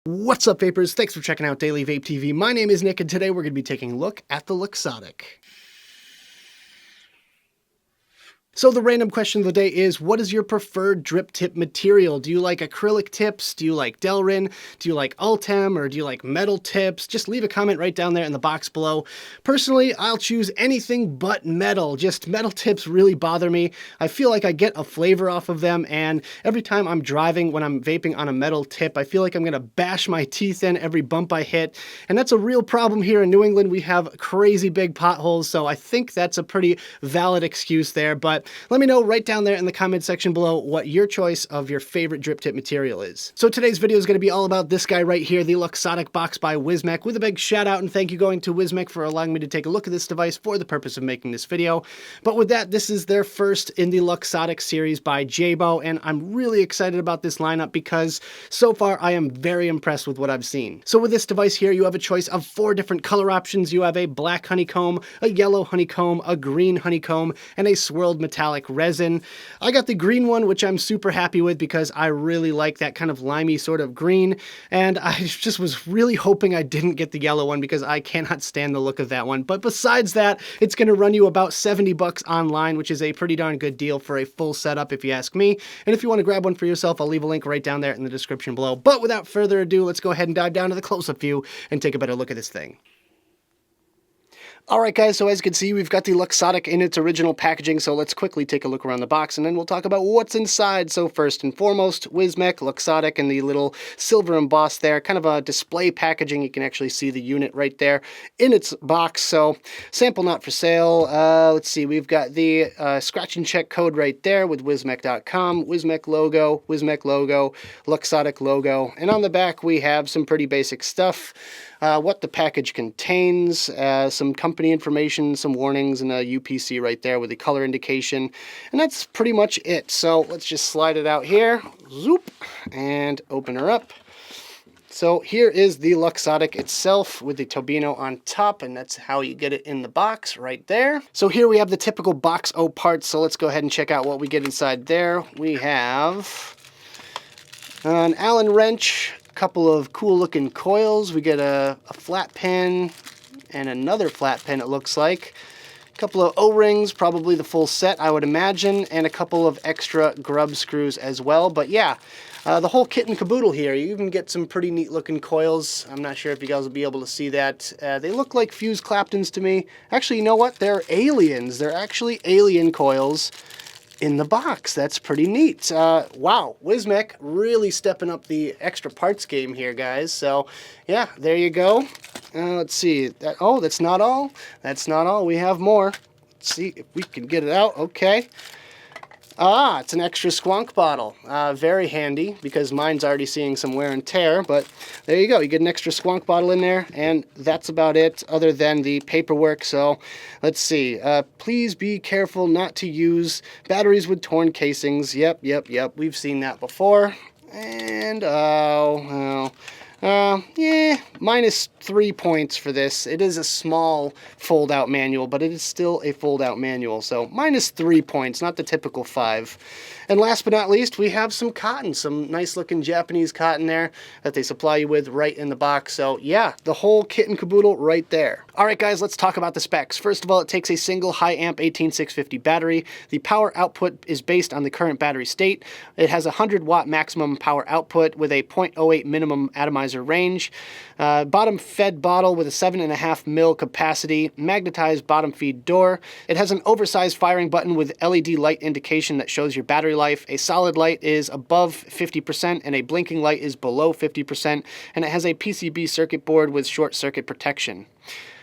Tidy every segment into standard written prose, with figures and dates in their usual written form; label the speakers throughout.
Speaker 1: What's up, vapors? Thanks for checking out Daily Vape TV. My name is Nick, and today we're going to be taking a look at the Luxotic. So the random question of the day is, what is your preferred drip tip material? Do you like acrylic tips? Do you like Delrin? Do you like Ultem? Or do you like metal tips? Just leave a comment right down there in the box below. Personally, I'll choose anything but metal. Just metal tips really bother me. I feel like I get a flavor off of them, and every time I'm driving when I'm vaping on a metal tip, I feel like I'm gonna bash my teeth in every bump I hit. And that's a real problem here in New England. We have crazy big potholes, so I think that's a pretty valid excuse there. But let me know right down there in the comment section below what your choice of your favorite drip tip material is. So today's video is going to be all about this guy right here, the Luxotic box by Wismec, with a big shout out and thank you going to Wismec for allowing me to take a look at this device for the purpose of making this video. But with that, this is their first in the Luxotic series by Jabo, and I'm really excited about this lineup because so far I am very impressed with what I've seen. So with this device here, you have a choice of 4 different color options. You have a black honeycomb, a yellow honeycomb, a green honeycomb, and a swirled metallic resin. I got the green one, which I'm super happy with because I really like that kind of limey sort of green, and I just was really hoping I didn't get the yellow one because I cannot stand the look of that one. But besides that, it's going to run you about 70 bucks online, which is a pretty darn good deal for a full setup if you ask me. And if you want to grab one for yourself, I'll leave a link right down there in the description below. But without further ado, let's go ahead and dive down to the close-up view and take a better look at this thing. Alright guys, so as you can see, we've got the Luxotic in its original packaging, so let's quickly take a look around the box and then we'll talk about what's inside. So first and foremost, Wismec Luxotic and the little silver emboss there, kind of a display packaging. You can actually see the unit right there in its box, so sample not for sale. Let's see, we've got the scratch and check code right there with wismec.com, Wismec logo, Luxotic logo, and on the back we have some pretty basic stuff. What the package contains, some company information, some warnings, and a UPC right there with the color indication. And that's pretty much it. So let's just slide it out here, zoop, and open her up. So here is the Luxotic itself with the Tobino on top, and that's how you get it in the box right there. So here we have the typical box O parts, so let's go ahead and check out what we get inside there. We have an Allen wrench, couple of cool looking coils. We get a flat pin and another flat pin, it looks like. A couple of O-rings, probably the full set I would imagine, and a couple of extra grub screws as well. But yeah, the whole kit and caboodle here. You even get some pretty neat looking coils. I'm not sure if you guys will be able to see that. They look like fused Claptons to me. Actually, you know what? They're aliens. They're actually alien coils in the box. That's pretty neat. Wow, Wismec really stepping up the extra parts game here, guys. So yeah, there you go. Let's see. Oh, that's not all. That's not all. We have more. Let's see if we can get it out. Okay. Ah, it's an extra squonk bottle. Very handy because mine's already seeing some wear and tear, but there you go. You get an extra squonk bottle in there, and that's about it other than the paperwork. So let's see. Please be careful not to use batteries with torn casings. Yep. We've seen that before. And, yeah, -3 points for this. It is a small fold-out manual, but it is still a fold-out manual, so -3 points, not the typical 5. And last but not least, we have some cotton, some nice-looking Japanese cotton there that they supply you with right in the box. So yeah, the whole kit and caboodle right there. All right, guys, let's talk about the specs. First of all, it takes a single high-amp 18650 battery. The power output is based on the current battery state. It has a 100-watt maximum power output with a 0.08 minimum atomizer range. Bottom fed bottle with a 7.5 ml capacity, magnetized bottom feed door. It has an oversized firing button with LED light indication that shows your battery life. A solid light is above 50% and a blinking light is below 50%, and it has a PCB circuit board with short circuit protection.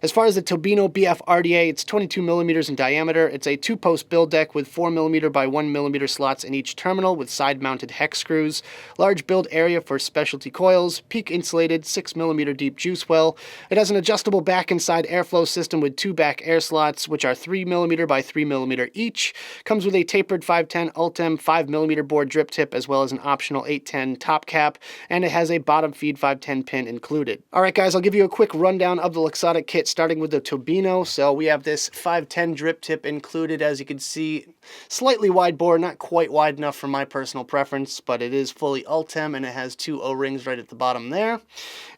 Speaker 1: As far as the Tobino BF RDA, it's 22 millimeters in diameter. It's a 2-post build deck with 4 millimeter by 1 millimeter slots in each terminal with side-mounted hex screws. Large build area for specialty coils. Peak insulated 6 millimeter deep juice well. It has an adjustable back and side airflow system with 2 back air slots, which are 3 millimeter by 3 millimeter each. Comes with a tapered 510 Ultem 5 millimeter bore drip tip as well as an optional 810 top cap, and it has a bottom feed 510 pin included. All right, guys, I'll give you a quick rundown of the Luxotic kit, starting with the Tobino. So we have this 510 drip tip included, as you can see. slightly wide bore, not quite wide enough for my personal preference, but it is fully Ultem, and it has 2 O-rings right at the bottom there.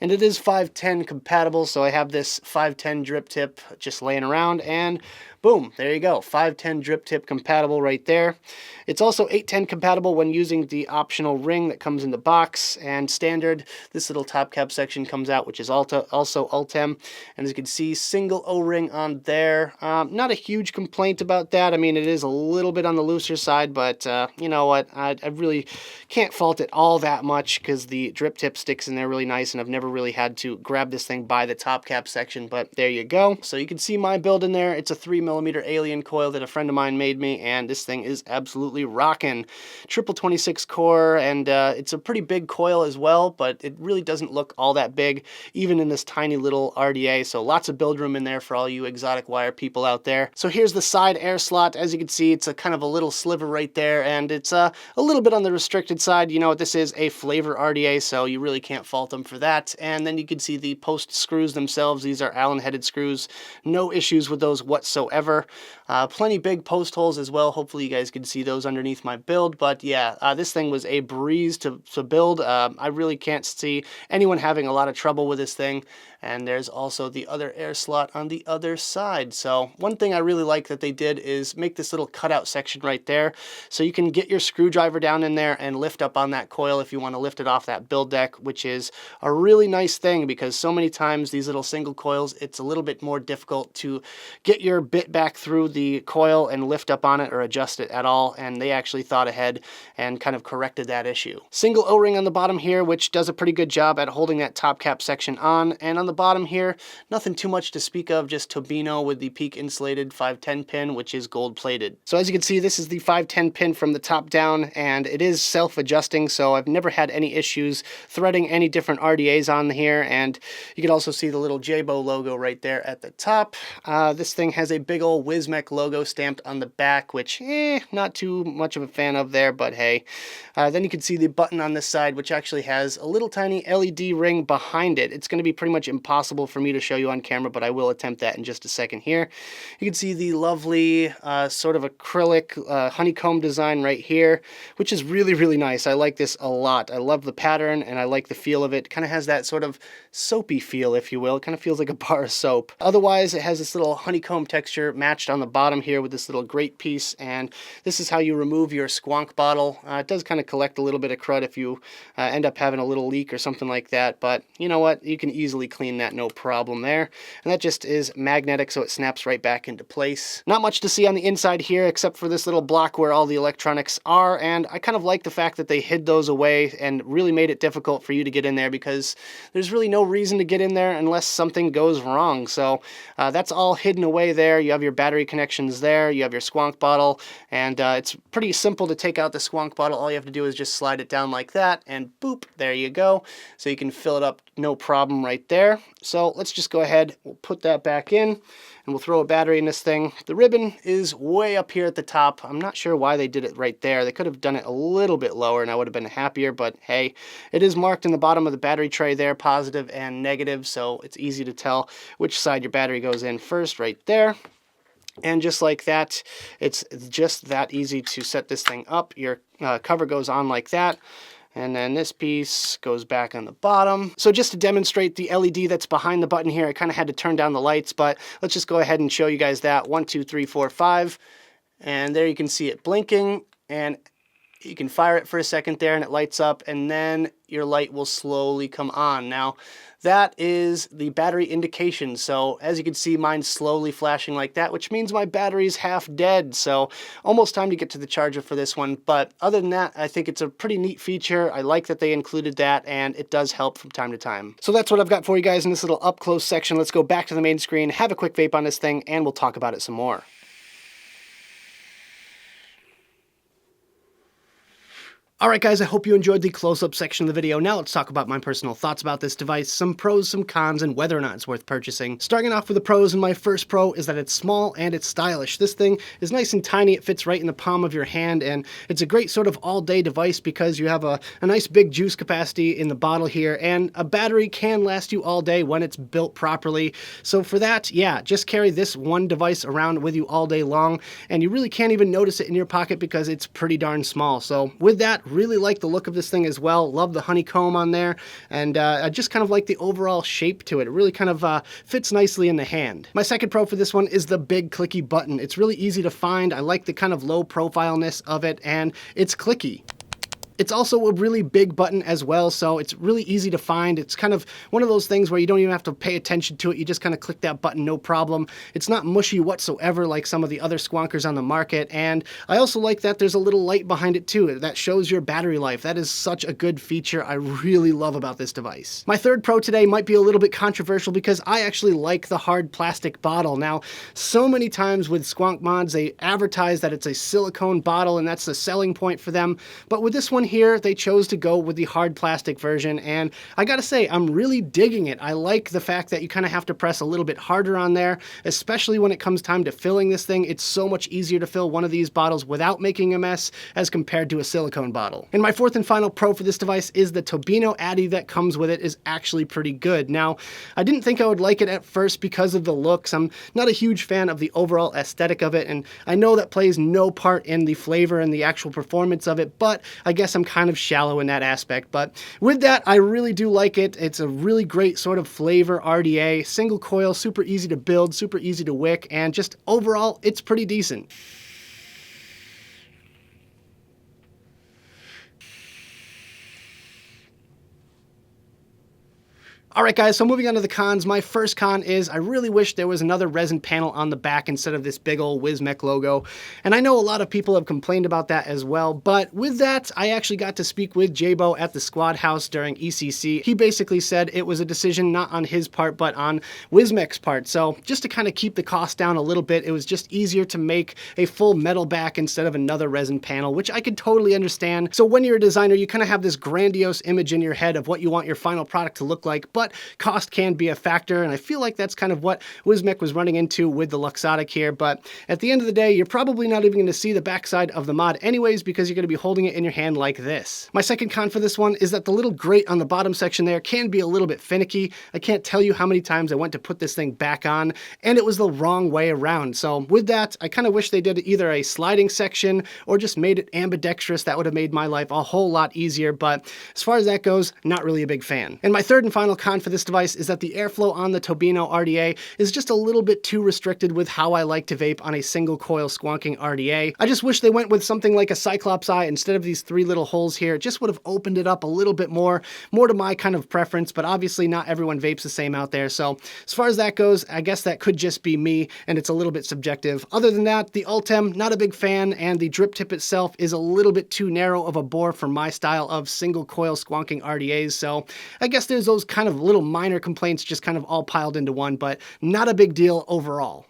Speaker 1: And it is 510 compatible, so I have this 510 drip tip just laying around, and boom, there you go, 510 drip tip compatible right there. It's also 810 compatible when using the optional ring that comes in the box, and standard, this little top cap section comes out, which is also Ultem, and as you can see, single O-ring on there. Not a huge complaint about that. I mean, it is a little bit on the looser side, but you know what, I really can't fault it all that much because the drip tip sticks in there really nice, and I've never really had to grab this thing by the top cap section, but there you go. So you can see my build in there. It's a 3mm alien coil that a friend of mine made me, and this thing is absolutely rocking. Triple 26 core, and it's a pretty big coil as well, but it really doesn't look all that big, even in this tiny little RDA, so lots of build room in there for all you exotic wire people out there. So here's the side air slot. As you can see, it's a kind of a little sliver right there, and it's a little bit on the restricted side. You know what, this is a flavor RDA, so you really can't fault them for that. And then you can see the post screws themselves. These are Allen headed screws. No issues with those whatsoever. Plenty big post holes as well. Hopefully you guys can see those underneath my build. But yeah, this thing was a breeze to build. I really can't see anyone having a lot of trouble with this thing. And there's also the other air slot on the other side. So one thing I really like that they did is make this little cutout section right there, so you can get your screwdriver down in there and lift up on that coil if you want to lift it off that build deck, which is a really nice thing because so many times these little single coils, it's a little bit more difficult to get your bit back through the coil and lift up on it or adjust it at all, and they actually thought ahead and kind of corrected that issue. Single O-ring on the bottom here, which does a pretty good job at holding that top cap section on, and on the bottom here, nothing too much to speak of, just Tobino with the peak insulated 510 pin, which is gold plated. So as you can see, this is the 510 pin from the top down, and it is self-adjusting, so I've never had any issues threading any different RDAs on here. And you can also see the little Jabo logo right there at the top. This thing has a big old Wismec logo stamped on the back, which not too much of a fan of there, but hey. Then you can see the button on this side, which actually has a little tiny LED ring behind it. It's going to be pretty much impossible for me to show you on camera, but I will attempt that in just a second here. You can see the lovely sort of acrylic honeycomb design right here, which is really, really nice. I like this a lot. I love the pattern, and I like the feel of it. Kind of has that sort of soapy feel, if you will. It kind of feels like a bar of soap. Otherwise, it has this little honeycomb texture matched on the bottom here with this little grate piece, and this is how you remove your squonk bottle. It does kind of collect a little bit of crud if you end up having a little leak or something like that, but you know what? You can easily clean that, no problem there. And that just is magnetic, so it snaps right back into place. Not much to see on the inside here except for this little block where all the electronics are, and I kind of like the fact that they hid those away and really made it difficult for you to get in there, because there's really no reason to get in there unless something goes wrong. So that's all hidden away there. You have your battery connections there, you have your squonk bottle, and it's pretty simple to take out the squonk bottle. All you have to do is just slide it down like that, and boop, there you go. So you can fill it up no problem right there. So let's just go ahead, we'll put that back in, and we'll throw a battery in this thing. The ribbon is way up here at the top. I'm not sure why they did it right there. They could have done it a little bit lower and I would have been happier, but hey, it is marked in the bottom of the battery tray there, positive and negative, so it's easy to tell which side your battery goes in first right there. And just like that, it's just that easy to set this thing up. Your cover goes on like that. And then this piece goes back on the bottom. So just to demonstrate the LED that's behind the button here, I kind of had to turn down the lights, but let's just go ahead and show you guys that. 1, 2, 3, 4, 5. And there you can see it blinking, and you can fire it for a second there and it lights up, and then your light will slowly come on. Now, that is the battery indication. So as you can see, mine's slowly flashing like that, which means my battery's half dead. So almost time to get to the charger for this one. But other than that, I think it's a pretty neat feature. I like that they included that, and it does help from time to time. So that's what I've got for you guys in this little up close section. Let's go back to the main screen, have a quick vape on this thing, and we'll talk about it some more. Alright guys, I hope you enjoyed the close-up section of the video. Now let's talk about my personal thoughts about this device, some pros, some cons, and whether or not it's worth purchasing. Starting off with the pros, and my first pro is that it's small and it's stylish. This thing is nice and tiny, it fits right in the palm of your hand, and it's a great sort of all-day device because you have a nice big juice capacity in the bottle here, and a battery can last you all day when it's built properly. So for that, yeah, just carry this one device around with you all day long, and you really can't even notice it in your pocket because it's pretty darn small. So with that, really like the look of this thing as well. Love the honeycomb on there, and I just kind of like the overall shape to it. It really kind of fits nicely in the hand. My second pro for this one is the big clicky button. It's really easy to find. I like the kind of low profileness of it, and it's clicky. It's also a really big button as well, so it's really easy to find. It's kind of one of those things where you don't even have to pay attention to it. You just kind of click that button, no problem. It's not mushy whatsoever like some of the other squonkers on the market, and I also like that there's a little light behind it too that shows your battery life. That is such a good feature I really love about this device. My third pro today might be a little bit controversial because I actually like the hard plastic bottle. Now, so many times with squonk mods, they advertise that it's a silicone bottle and that's the selling point for them, but with this one here, they chose to go with the hard plastic version, and I gotta say, I'm really digging it. I like the fact that you kind of have to press a little bit harder on there, especially when it comes time to filling this thing. It's so much easier to fill one of these bottles without making a mess as compared to a silicone bottle. And my fourth and final pro for this device is the Tobino Addy that comes with it is actually pretty good. Now, I didn't think I would like it at first because of the looks. I'm not a huge fan of the overall aesthetic of it, and I know that plays no part in the flavor and the actual performance of it, but I guess I'm kind of shallow in that aspect. But with that, I really do like it. It's a really great sort of flavor RDA, single coil, super easy to build, super easy to wick, and just overall, it's pretty decent. Alright guys, so moving on to the cons, my first con is I really wish there was another resin panel on the back instead of this big old Wismec logo. And I know a lot of people have complained about that as well, but with that, I actually got to speak with Jabo at the Squad House during ECC. He basically said it was a decision not on his part, but on Wismec's part. So just to kind of keep the cost down a little bit, it was just easier to make a full metal back instead of another resin panel, which I could totally understand. So when you're a designer, you kind of have this grandiose image in your head of what you want your final product to look like, but cost can be a factor, and I feel like that's kind of what Wismec was running into with the Luxotic here. But at the end of the day, you're probably not even going to see the backside of the mod anyways because you're going to be holding it in your hand like this. My second con for this one is that the little grate on the bottom section there can be a little bit finicky. I can't tell you how many times I went to put this thing back on, and it was the wrong way around. So with that, I kind of wish they did either a sliding section or just made it ambidextrous. That would have made my life a whole lot easier, but as far as that goes, not really a big fan. And my third and final con for this device is that the airflow on the Tobino RDA is just a little bit too restricted with how I like to vape on a single coil squonking RDA. I just wish they went with something like a Cyclops eye instead of these three little holes here. It just would have opened it up a little bit more to my kind of preference, but obviously not everyone vapes the same out there. So as far as that goes, I guess that could just be me, and it's a little bit subjective. Other than that, the Ultem, not a big fan, and the drip tip itself is a little bit too narrow of a bore for my style of single coil squonking RDAs. So I guess there's those kind of little minor complaints just kind of all piled into one, but not a big deal overall.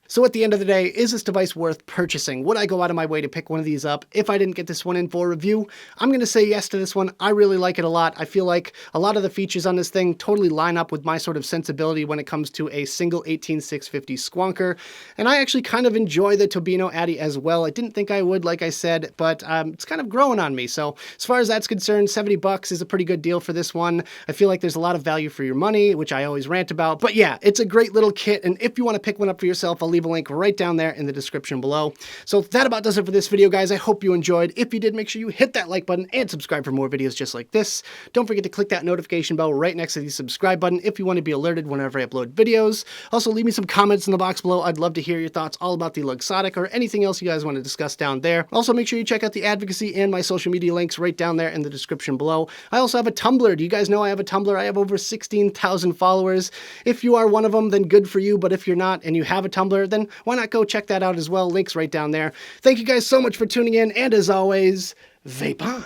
Speaker 1: So at the end of the day, is this device worth purchasing? Would I go out of my way to pick one of these up if I didn't get this one in for review? I'm going to say yes to this one. I really like it a lot. I feel like a lot of the features on this thing totally line up with my sort of sensibility when it comes to a single 18650 squonker. And I actually kind of enjoy the Tobino Addy as well. I didn't think I would, like I said, but it's kind of growing on me. So as far as that's concerned, $70 is a pretty good deal for this one. I feel like there's a lot of value for your money, which I always rant about. But yeah, it's a great little kit. And if you want to pick one up for yourself, I'll leave a link right down there in the description below. So that about does it for this video, guys. I hope you enjoyed. If you did, make sure you hit that like button and subscribe for more videos just like this. Don't forget to click that notification bell right next to the subscribe button if you want to be alerted whenever I upload videos. Also, leave me some comments in the box below. I'd love to hear your thoughts all about the Luxotic or anything else you guys want to discuss down there. Also, make sure you check out the advocacy and my social media links right down there in the description below. I also have a Tumblr. Do you guys know I have a Tumblr? I have over 16,000 followers. If you are one of them, then good for you. But if you're not and you have a Tumblr, then why not go check that out as well? Links right down there. Thank you guys so much for tuning in, and as always, vape on.